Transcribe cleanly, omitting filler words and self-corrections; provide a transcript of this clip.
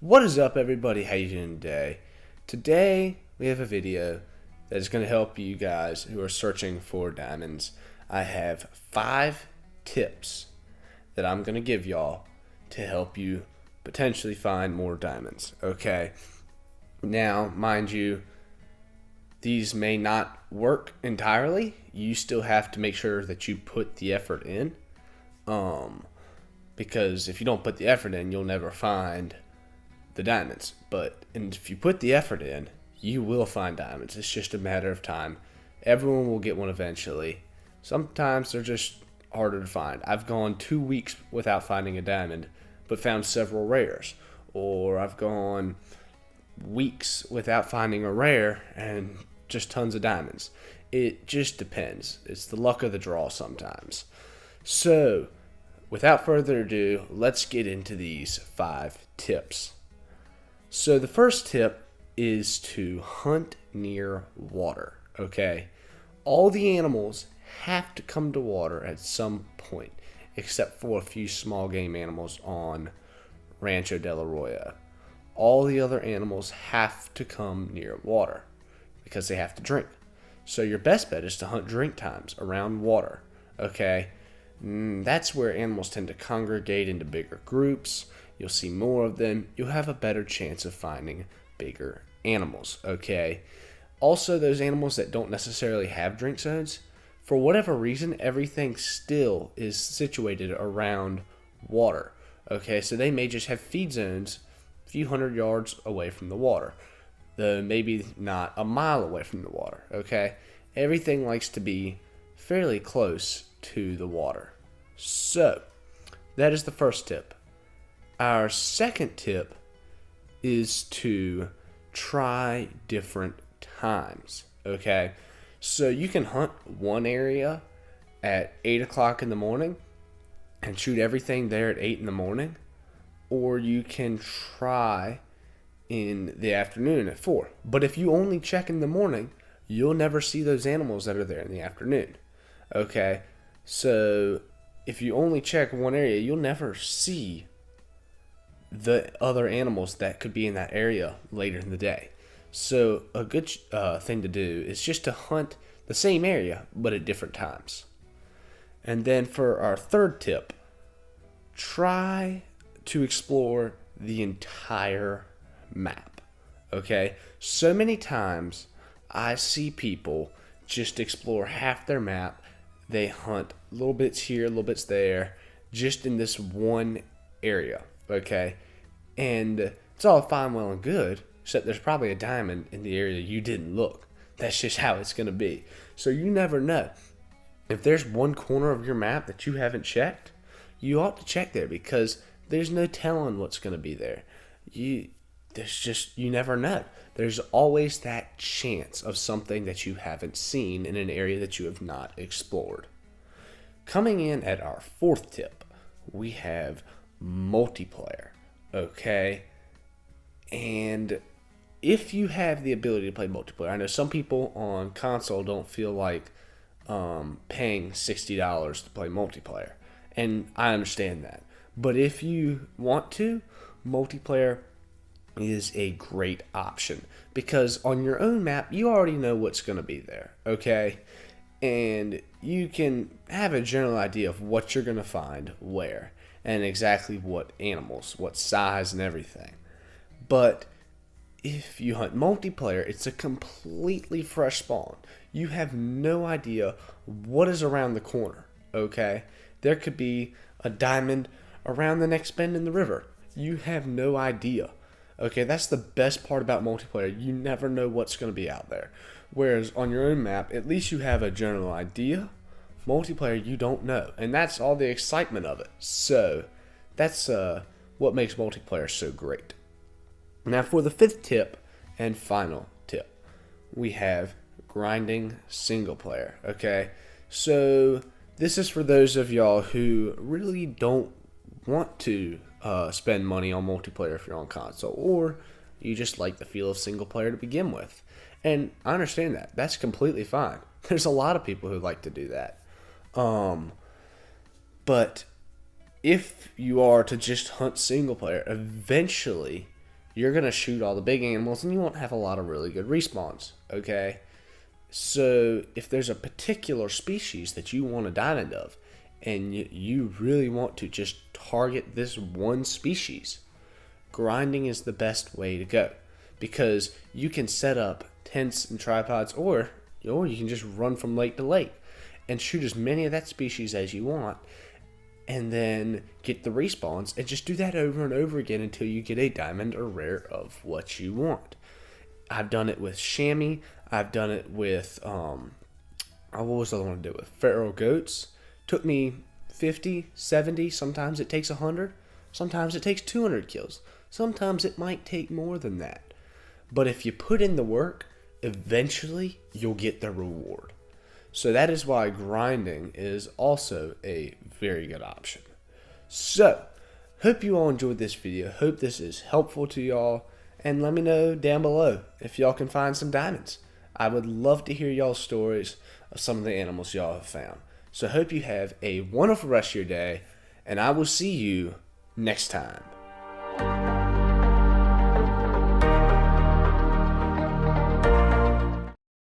What is up, everybody? How you doing today? Today we have a video that is going to help you guys who are searching for diamonds. I have 5 tips that I'm going to give y'all to help you potentially find more diamonds. Okay, now mind you, these may not work entirely. You still have to make sure that you put the effort in, because if you don't put the effort in, you'll never find the diamonds. But if you put the effort in, you will find diamonds. It's just a matter of time. Everyone will get one eventually. Sometimes they're just harder to find. I've gone 2 weeks without finding a diamond, but found several rares. Or I've gone weeks without finding a rare and just tons of diamonds. It just depends. It's the luck of the draw sometimes. So, without further ado, let's get into these 5 tips. So the first tip is to hunt near water, okay? All the animals have to come to water at some point, except for a few small game animals on Rancho del Arroyo. All the other animals have to come near water because they have to drink. So your best bet is to hunt drink times around water, okay? That's where animals tend to congregate into bigger groups. You'll see more of them. You'll have a better chance of finding bigger animals, okay? Also, those animals that don't necessarily have drink zones, for whatever reason, everything still is situated around water, okay? So they may just have feed zones a few hundred yards away from the water, though maybe not a mile away from the water, okay? Everything likes to be fairly close to the water. So, that is the first tip. Our second tip is to try different times, okay? So you can hunt one area at 8 o'clock in the morning and shoot everything there at 8 in the morning, or you can try in the afternoon at 4. But if you only check in the morning, you'll never see those animals that are there in the afternoon, okay? So if you only check one area, you'll never see the other animals that could be in that area later in the day. So a good thing to do is just to hunt the same area but at different times. And then for our third tip, try to explore the entire map, okay? So many times I see people just explore half their map. They hunt little bits here, little bits there, just in this one area, okay? And it's all fine, well, and good, except there's probably a diamond in the area you didn't look. That's just how it's going to be. So you never know. If there's one corner of your map that you haven't checked, you ought to check there, because there's no telling what's going to be there. You never know. There's always that chance of something that you haven't seen in an area that you have not explored. Coming in at our fourth tip, we have multiplayer, okay? And if you have the ability to play multiplayer, I know some people on console don't feel like paying $60 to play multiplayer, and I understand that. But if you want to, multiplayer is a great option, because on your own map you already know what's going to be there, okay? And you can have a general idea of what you're going to find where, and exactly what animals, what size and everything. But if you hunt multiplayer, it's a completely fresh spawn. You have no idea what is around the corner, okay? There could be a diamond around the next bend in the river. You have no idea. Okay, that's the best part about multiplayer. You never know what's going to be out there. Whereas on your own map, at least you have a general idea. Multiplayer, you don't know. And that's all the excitement of it. So, that's what makes multiplayer so great. Now for the fifth tip and final tip, we have grinding single player, okay? So, this is for those of y'all who really don't want to spend money on multiplayer if you're on console, or you just like the feel of single player to begin with. And I understand that. That's completely fine. There's a lot of people who like to do that. But if you are to just hunt single player, eventually you're going to shoot all the big animals and you won't have a lot of really good respawns, okay? So if there's a particular species that you want a diamond of, and you really want to just target this one species, grinding is the best way to go, because you can set up tents and tripods, or you can just run from lake to lake and shoot as many of that species as you want, and then get the respawns, and just do that over and over again until you get a diamond or rare of what you want. I've done it with chamois. I've done it with what was the other one I did with? Feral goats. Took me 50, 70, sometimes it takes 100, sometimes it takes 200 kills. Sometimes it might take more than that. But if you put in the work, eventually you'll get the reward. So that is why grinding is also a very good option. So, hope you all enjoyed this video. Hope this is helpful to y'all. And let me know down below if y'all can find some diamonds. I would love to hear y'all's stories of some of the animals y'all have found. So hope you have a wonderful rest of your day, and I will see you next time.